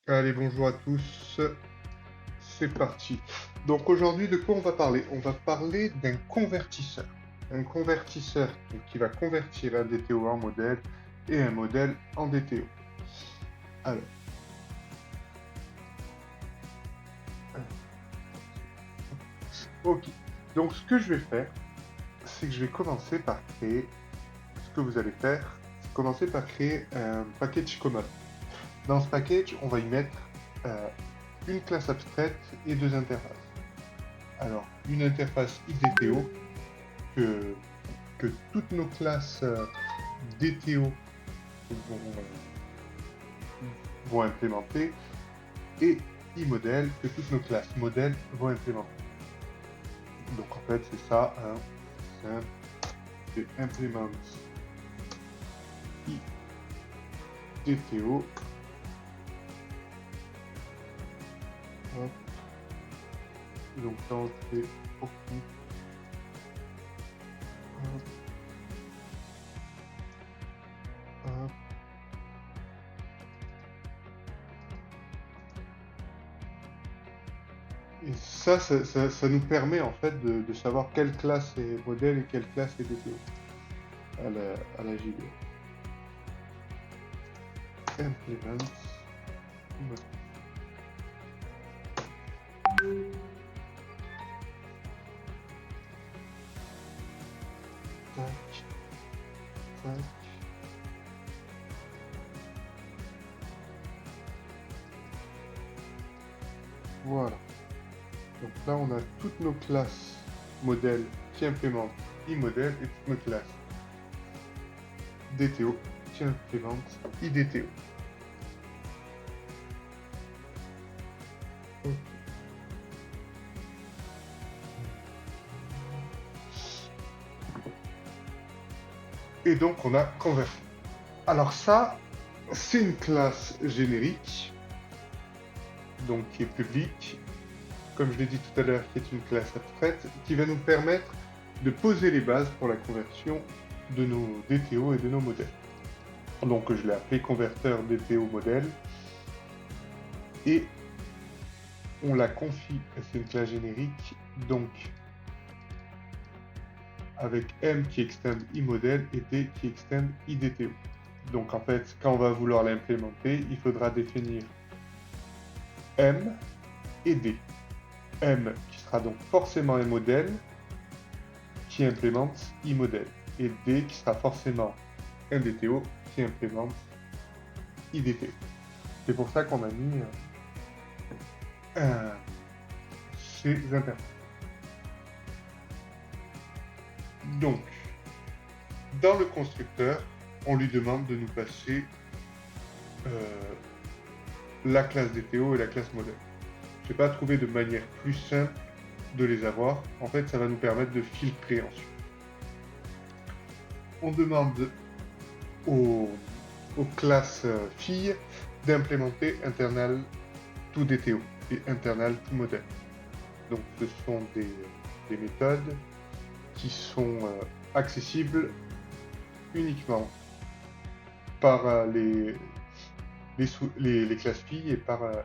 Allez, bonjour à tous, c'est parti. Donc aujourd'hui, de quoi on va parler? On va parler d'un convertisseur. Un convertisseur qui va convertir un DTO en modèle et un modèle en DTO. Alors, ok. Donc ce que je vais faire, c'est que je vais commencer par créer, ce que vous allez faire, c'est commencer par créer un package common. Dans ce package, on va y mettre une classe abstraite et deux interfaces. Alors, une interface IDTO que toutes nos classes DTO vont implémenter et iModel que toutes nos classes modèles vont implémenter. Donc en fait c'est ça, hein, c'est implement IDTO. Hop. Donc là on fait OK. Hop. Hop. Et ça nous permet en fait de savoir quelle classe est modèle et quelle classe est DTO à la JDE. Implement modèle. Tac, tac. Voilà. Donc là, on a toutes nos classes modèles qui implémentent iModel et toutes nos classes DTO qui implémentent IDTO. Okay. Et donc, on a converti. Alors ça, c'est une classe générique, donc qui est publique, comme je l'ai dit tout à l'heure, qui est une classe abstraite, qui va nous permettre de poser les bases pour la conversion de nos DTO et de nos modèles. Donc je l'ai appelé converteur DTO modèle, et on la confie, c'est une classe générique, donc avec M qui extend iModel et D qui extend IDTO. Donc en fait, quand on va vouloir l'implémenter, il faudra définir M et D. M qui sera donc forcément un modèle qui implémente iModel, et D qui sera forcément un DTO qui implémente IDTO. C'est pour ça qu'on a mis ces interfaces. Donc, dans le constructeur, on lui demande de nous passer la classe DTO et la classe modèle. Je n'ai pas trouvé de manière plus simple de les avoir. En fait, ça va nous permettre de filtrer ensuite. On demande aux classes filles d'implémenter internal to DTO et internal to model. Donc, ce sont des méthodes qui sont accessibles uniquement par les classes filles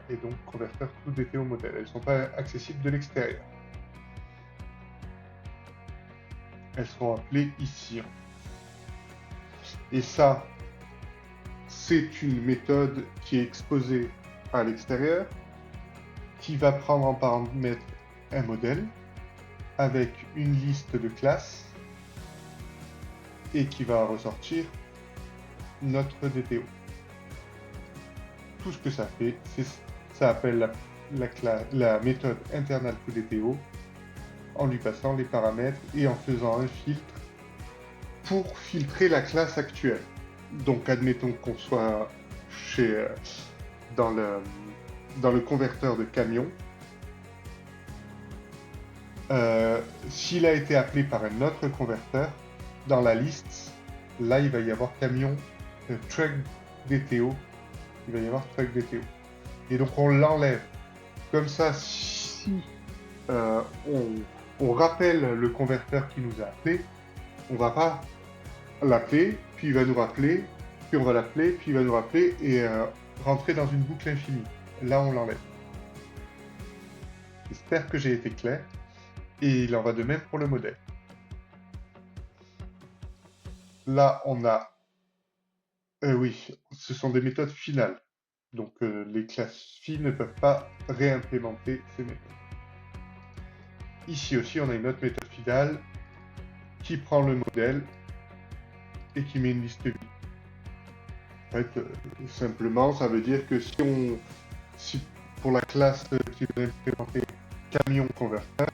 et donc converteurs to DTO modèle. Elles ne sont pas accessibles de l'extérieur. Elles seront appelées ici. Et ça, c'est une méthode qui est exposée à l'extérieur, qui va prendre en paramètre un modèle avec une liste de classes et qui va ressortir notre DTO. Tout ce que ça fait, ça appelle la méthode internal to DTO en lui passant les paramètres et en faisant un filtre pour filtrer la classe actuelle. Donc admettons qu'on soit dans le converteur de camion. S'il a été appelé par un autre converteur, dans la liste, là il va y avoir camion truck DTO, il va y avoir truck DTO. Et donc on l'enlève. Comme ça, si on rappelle le converteur qui nous a appelé, on va pas l'appeler, puis il va nous rappeler, puis on va l'appeler, puis il va nous rappeler et rentrer dans une boucle infinie. Là, on l'enlève. J'espère que j'ai été clair. Et il en va de même pour le modèle. Là, on a... oui, ce sont des méthodes finales. Donc, les classes filles ne peuvent pas réimplémenter ces méthodes. Ici aussi, on a une autre méthode finale qui prend le modèle et qui met une liste vide. En fait, simplement, ça veut dire que si pour la classe qui veut implémenter camion converteur,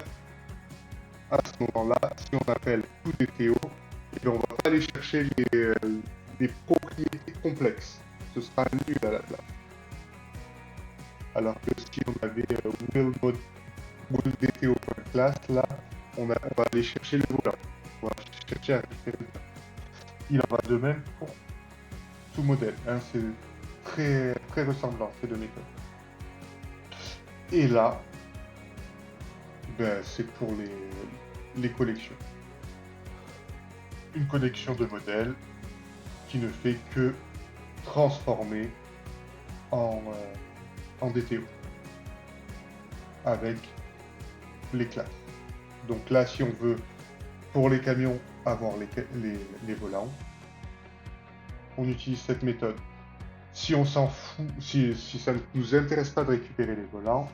à ce moment-là, si on appelle tout DTO, et on ne va pas aller chercher les propriétés complexes. Ce sera nul à la place. Alors que si on avait will DTO.class, là, on va aller chercher les volants. On va chercher à récupérer. Il en va de même pour tout modèle. Hein, c'est très, très ressemblant, ces deux méthodes. Et là, ben, c'est pour les collections. Une collection de modèles qui ne fait que transformer en DTO avec les classes. Donc là, si on veut, pour les camions, avoir les volants, on utilise cette méthode. Si on s'en fout, si ça ne nous intéresse pas de récupérer les volants,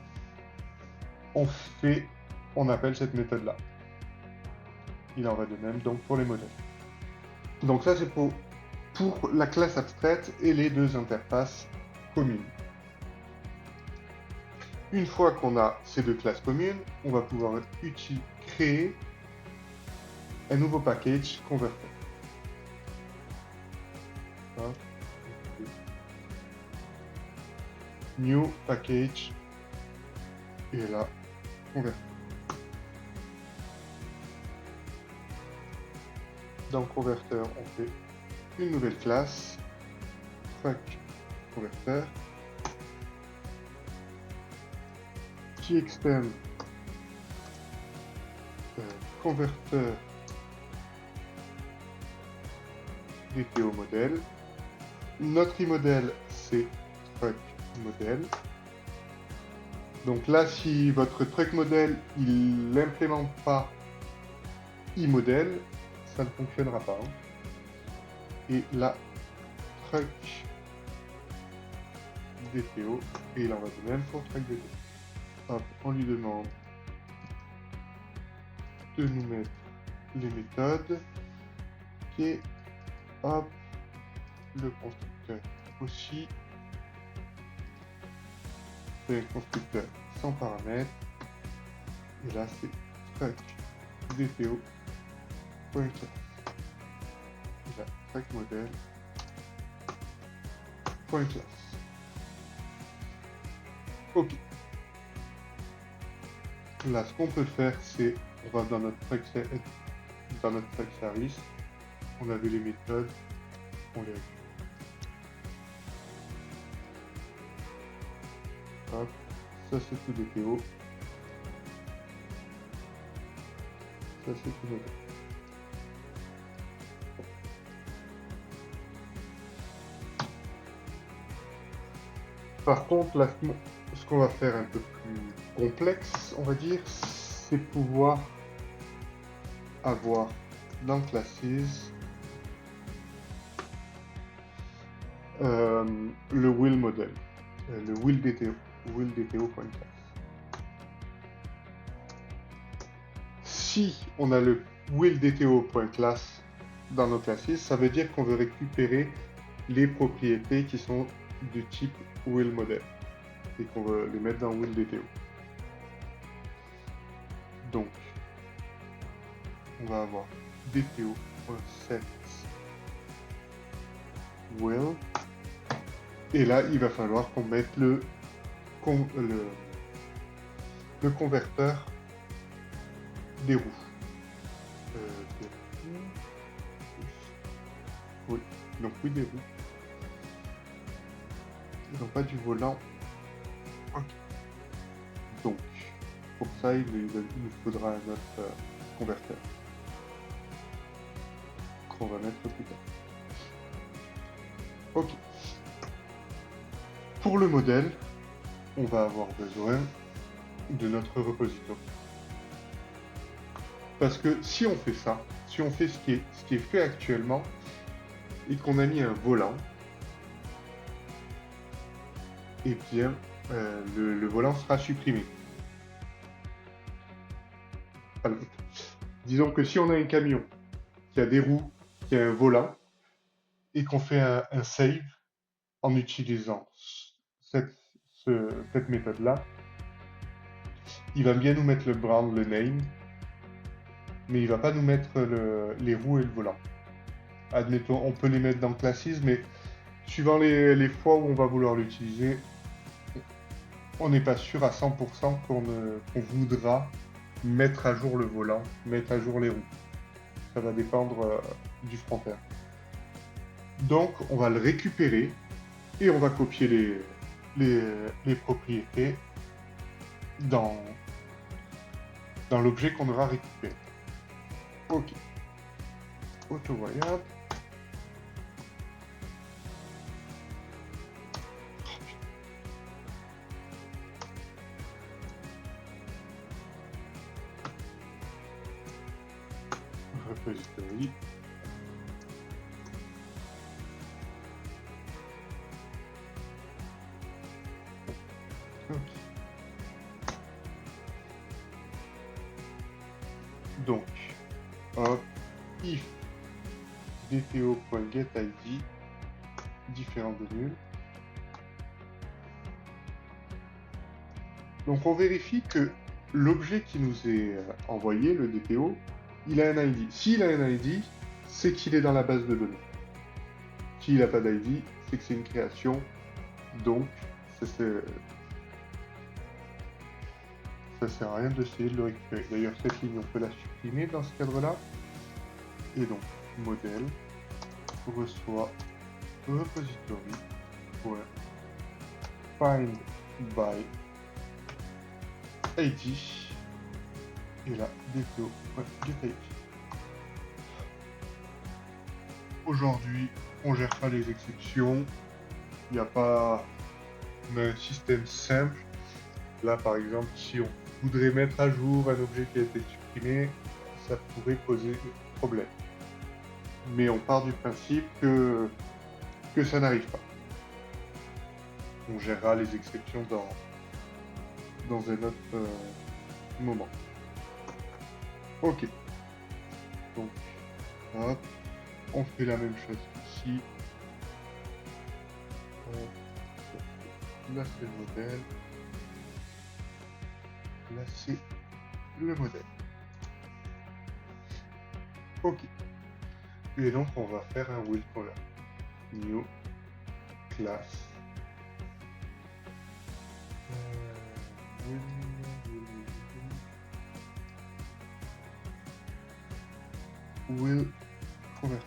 on appelle cette méthode-là. Il en va de même donc pour les modèles. Donc ça, c'est pour la classe abstraite et les deux interfaces communes. Une fois qu'on a ces deux classes communes, on va pouvoir créer un nouveau package converter. New package, et là, converter. Dans converter, on fait une nouvelle classe, truck converter, qui extend converter DTO modèle. Notre modèle, c'est truck modèle. Donc là, si votre truck modèle, il n'implémente pas iModèle, ça ne fonctionnera pas. Hein. Et là, truck DTO, et il en va de même pour truck DTO. Hop, on lui demande de nous mettre les méthodes, et hop, le constructeur aussi. C'est un constructeur sans paramètres, et là c'est truck DTO point class. Et là, truck modèle point class. Ok. Là, ce qu'on peut faire, c'est, on va dans notre truck service, on avait les méthodes, on les récupère. Hop, ça c'est tout DTO. Ça c'est tout modèle. Par contre, là, ce qu'on va faire un peu plus complexe, on va dire, c'est pouvoir avoir dans Classes le will model, le will DTO.class. Si on a le will DTO.class dans nos classes, ça veut dire qu'on veut récupérer les propriétés qui sont du type will model et qu'on veut les mettre dans will DTO. Donc, on va avoir DTO.set will, et là il va falloir qu'on mette le converteur des roues. Oui, donc oui, des roues. Non, pas du volant. Ok. Donc, pour ça, il nous faudra un autre converteur qu'on va mettre plus tard. Ok. Pour le modèle, on va avoir besoin de notre repository. Parce que si on fait ça, si on fait ce qui est fait actuellement, et qu'on a mis un volant, eh bien, le volant sera supprimé. Alors, disons que si on a un camion qui a des roues, qui a un volant, et qu'on fait un save en utilisant cette méthode-là, il va bien nous mettre le brand, le name, mais il va pas nous mettre les roues et le volant. Admettons, on peut les mettre dans Classes, mais suivant les fois où on va vouloir l'utiliser, on n'est pas sûr à 100% qu'on voudra mettre à jour le volant, mettre à jour les roues. Ça va dépendre du front-end. Donc, on va le récupérer et on va copier les propriétés dans l'objet qu'on aura récupéré. Ok. Auto-voyable. Repository. Ok. Donc, hop, if dto.getID différent de nul. Donc on vérifie que l'objet qui nous est envoyé, le DPO, il a un ID. S'il a un ID, c'est qu'il est dans la base de données. S'il n'a pas d'ID, c'est que c'est une création. Donc, ça sert à rien d'essayer de le récupérer. D'ailleurs, cette ligne, on peut la supprimer dans ce cadre-là. Et donc, modèle reçoit repository find by ID et là dpo.getID. Aujourd'hui, on gère pas les exceptions. Il n'y a pas un système simple. Là, par exemple, si on voudrait mettre à jour un objet qui a été supprimé, ça pourrait poser problème. Mais on part du principe que ça n'arrive pas. On gérera les exceptions dans un autre moment. Ok. Donc, hop, on fait la même chose ici. Là, c'est le modèle. Là, c'est le modèle. Ok. Et donc, on va faire un wheel color. New class. Wheel convert.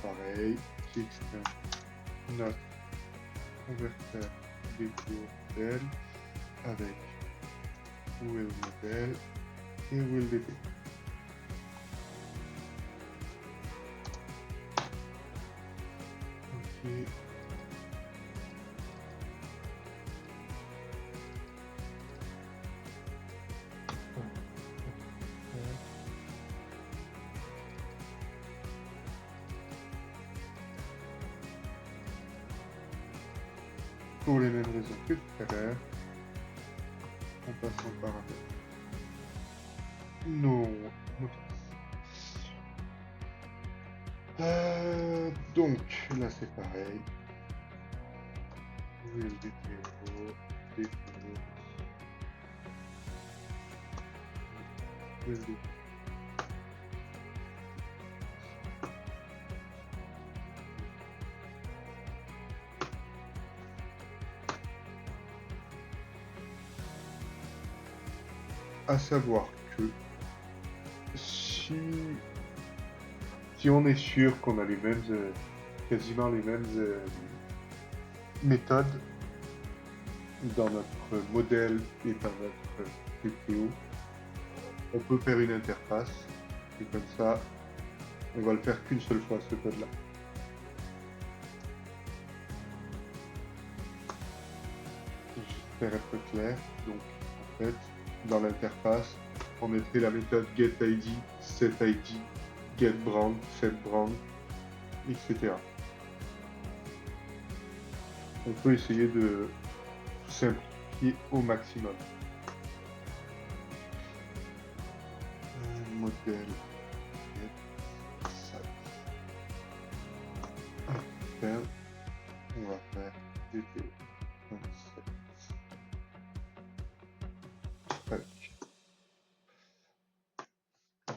Pareil, system not converter DPO modèle avec wheel modèle et wheel DP. Ok. Pour les mêmes raisons que tout à l'heure, on passe en paramètre nos classes. Donc là c'est pareil. Wheel DPO, wheel DPO. À savoir que si on est sûr qu'on a les mêmes, quasiment les mêmes méthodes dans notre modèle et dans notre DPO, on peut faire une interface et comme ça, on va le faire qu'une seule fois ce code-là. faire être clair, donc en fait, dans l'interface, on mettrait la méthode getID, setID, getBrand, setBrand, etc. On peut essayer de simplifier au maximum. Modèle get size. On va faire DTO.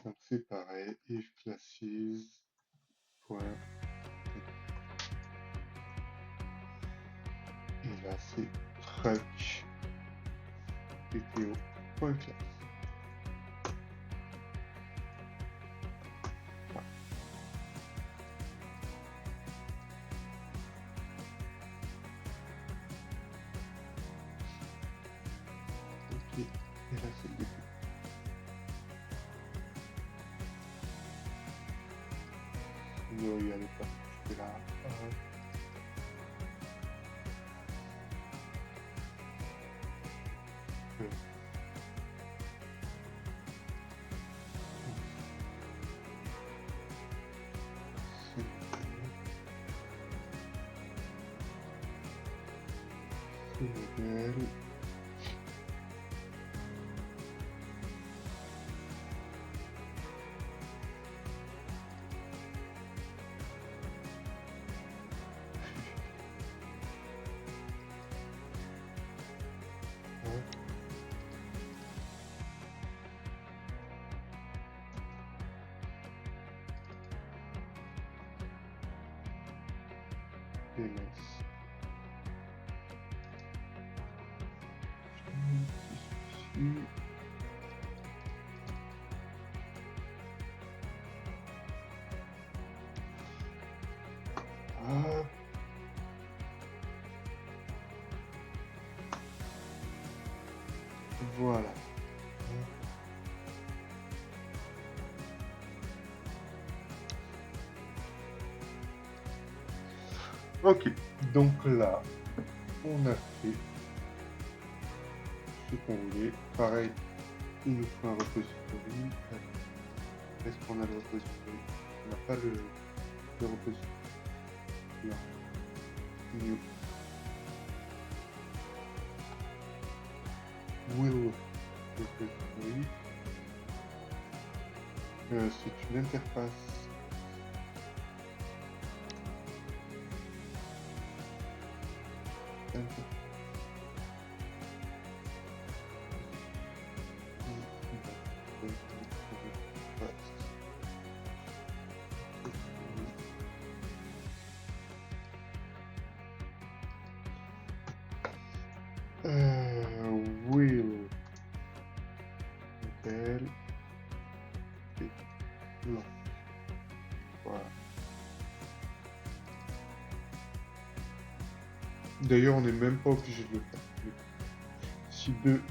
Donc c'est pareil, if classes point et là c'est truck DTO point class. Voilà. Ok, et là c'est le DTO. Non, il y a les pas, c'est là. Modèle. Voilà. Ok, donc là, on a fait ce qu'on voulait. Pareil, il nous faut un repository. Est-ce qu'on a le repository? On n'a pas le repository. Non. New. Will repository. C'est une interface. Will modèle et blanc. Voilà. D'ailleurs, on n'est même pas obligé de le faire. Si deux,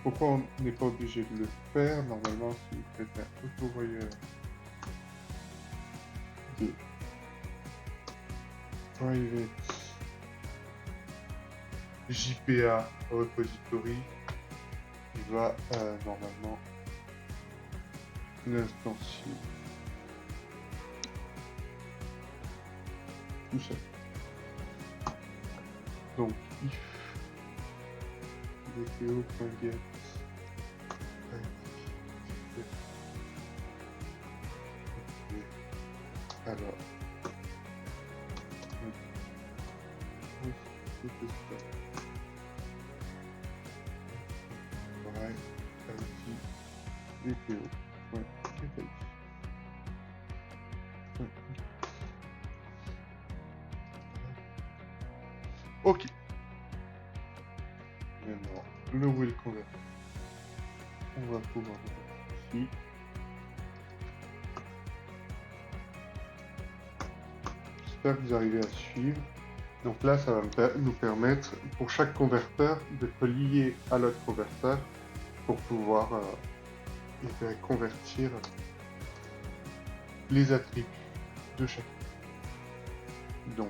pourquoi on n'est pas obligé de le faire? Normalement, si vous faites un autovoyeur de private JPA repository, il va normalement l'instancier tout seul. Donc if dto.get alors pareil dto.get. Ok. Maintenant, le will convert. On va pouvoir le mettre ici. J'espère que vous arrivez à suivre. Donc là, ça va nous permettre, pour chaque converteur, d'être lié à l'autre converteur pour pouvoir convertir les attributs de chacun. Donc,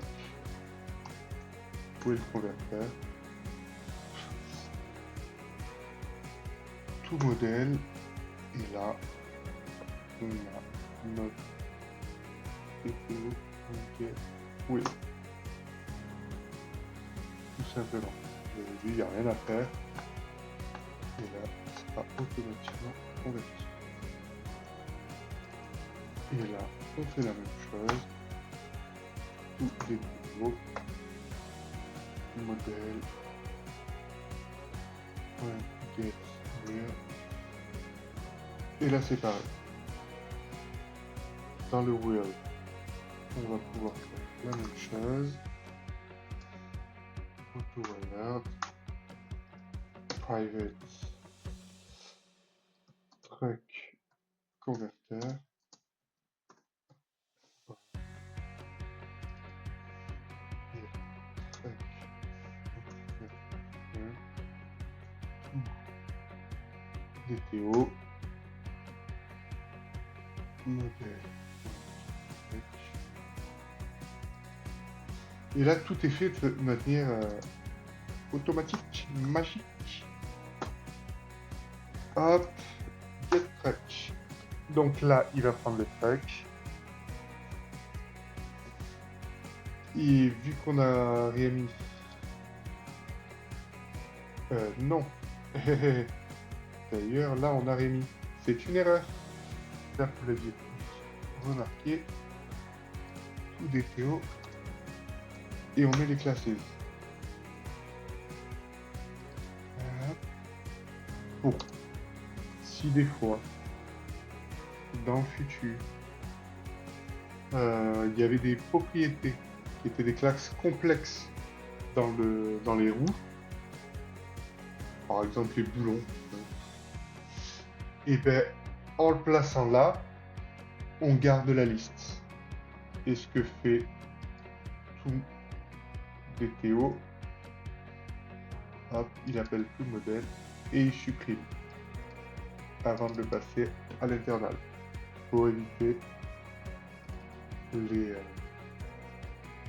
will converter. tout modèle. Et là, on a notre DTO get will. Tout simplement. Vous avez vu, il n'y a rien à faire. Et là, ça sera automatiquement converti. Et là, on fait la même chose. Tout DTO modèle get will. Et là, c'est pareil. Dans le will, on va pouvoir faire la même chose. Auto alert, private truck converter. Et truck converter. DTO modèle. Et là, tout est fait de manière automatique, magique. Hop, get truck. Donc là, il va prendre le truck. Et vu qu'on a rien mis... non. D'ailleurs, là, on a remis. C'est une erreur. J'espère que vous l'aviez remarqué. Tout DTO. Et on met les classes. Bon. Si des fois, dans le futur, il y avait des propriétés qui étaient des classes complexes dans les roues, par exemple les boulons, et ben en le plaçant là, on garde la liste. Et ce que fait tout DTO, hop, il appelle tout modèle et il supprime avant de le passer à l'internal pour éviter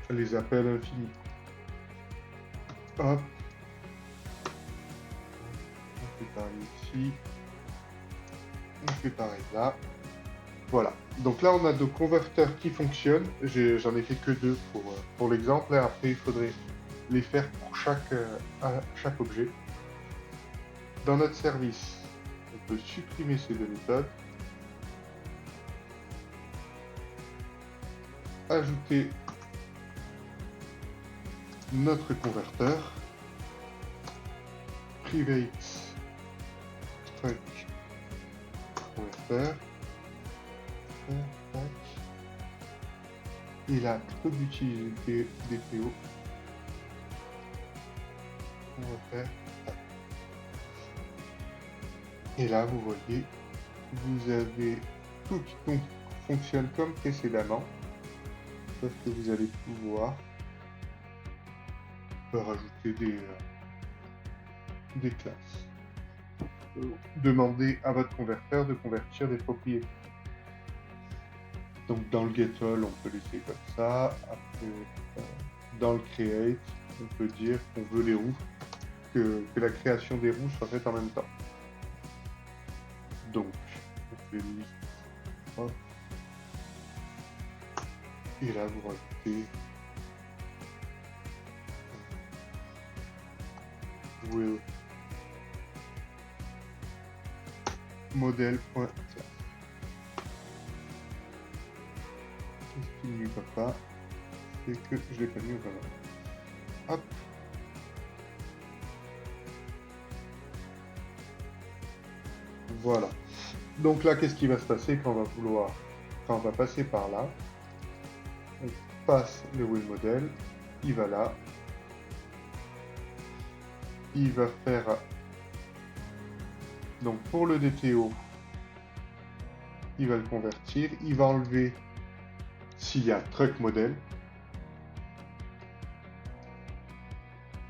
les appels infinis. Hop, on fait pareil ici, on fait pareil là. Voilà, donc là on a deux converteurs qui fonctionnent. J'en ai fait que deux pour l'exemple. Après il faudrait les faire pour chaque objet. Dans notre service, on peut supprimer ces deux méthodes, ajouter notre converteur, private truck converter, et là, plutôt que d'utiliser DTO, on va faire ça. Et là, vous voyez, vous avez tout qui fonctionne comme précédemment, sauf que vous allez pouvoir rajouter des classes. Demandez à votre converteur de convertir des propriétés. Donc dans le getAll, on peut laisser comme ça. Après, dans le create, on peut dire qu'on veut les roues, que la création des roues soit faite en même temps. Donc, on fait une liste. Hop. Et là, vous rajoutez will model.class. Qu'est-ce qu'il n'y va pas? C'est que je l'ai pas mis au bon endroit. Hop. Voilà. Donc là, qu'est-ce qui va se passer quand on va passer par là? On passe le will model, il va là. Il va faire, donc pour le DTO, il va le convertir, il va enlever s'il y a truck model,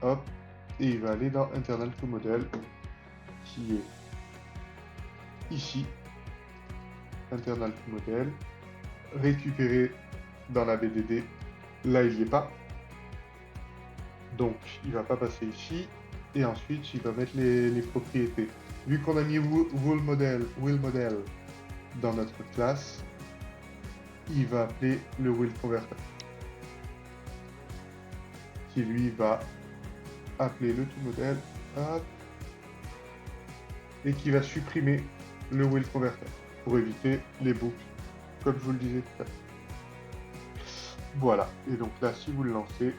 hop, et il va aller dans internal to model, qui est ici, internal to model, récupérer dans la BDD, là il n'y est pas, donc il va pas passer ici. Et ensuite, il va mettre les propriétés. Vu qu'on a mis wheel model dans notre classe, il va appeler le wheel converter, qui lui va appeler le toModel, hop, et qui va supprimer le wheel converter pour éviter les boucles, comme je vous le disais tout à l'heure. Voilà, et donc là, si vous le lancez,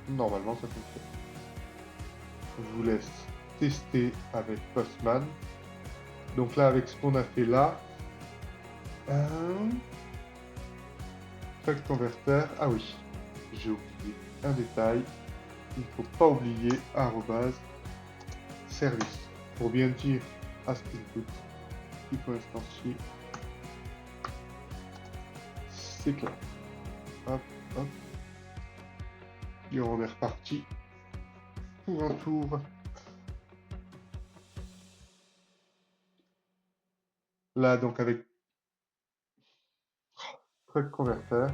normalement ça fonctionne. Je vous laisse tester avec Postman. Donc là, avec ce qu'on a fait là, track converter, ah oui, j'ai oublié un détail, il ne faut pas oublier arrobase service. Pour bien dire à ce input, il faut instancier ces classes. Hop, hop. Et on est reparti pour un tour. Là, donc avec track converter,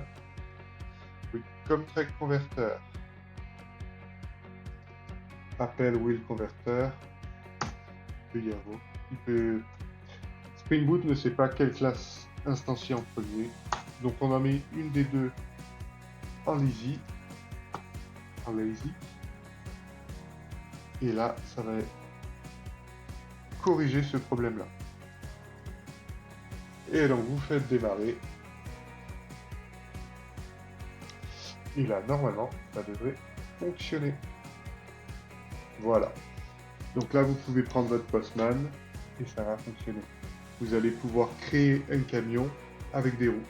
oui, comme track converter appelle wheel converter, Spring Boot ne sait pas quelle classe instancier en premier, donc on en met une des deux en lazy, et là ça va corriger ce problème là. Et donc vous faites démarrer, et là normalement ça devrait fonctionner. Voilà, donc là vous pouvez prendre votre Postman et ça va fonctionner. Vous allez pouvoir créer un camion avec des roues.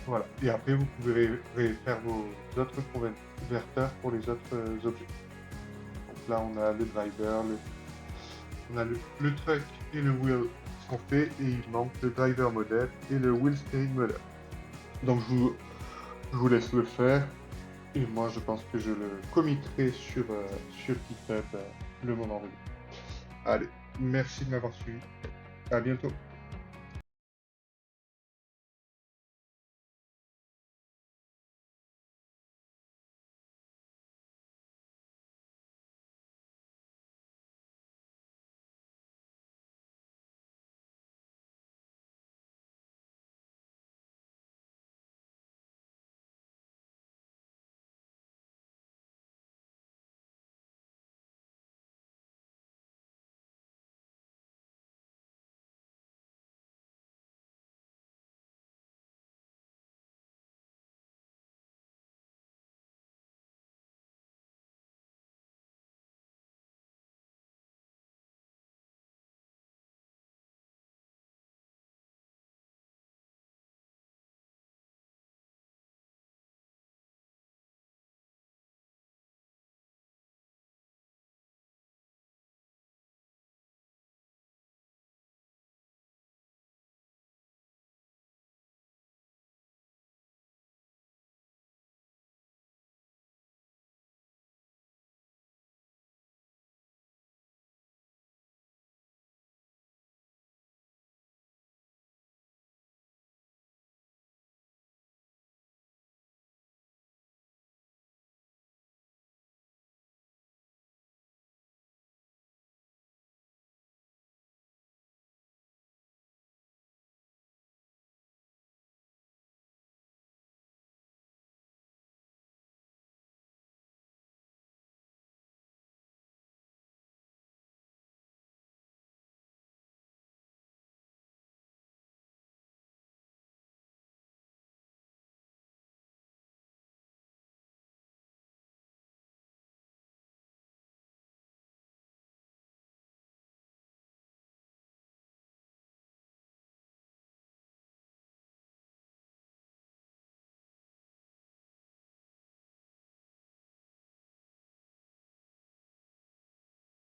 Voilà, et après vous pouvez faire vos autres converteurs pour les autres objets. Donc là on a le driver, on a le truck et le wheel sont faits, et il manque le driver model et le wheel steering model. Donc je vous laisse le faire, et moi je pense que je le committerai sur GitHub le moment venu. Allez, merci de m'avoir suivi, à bientôt.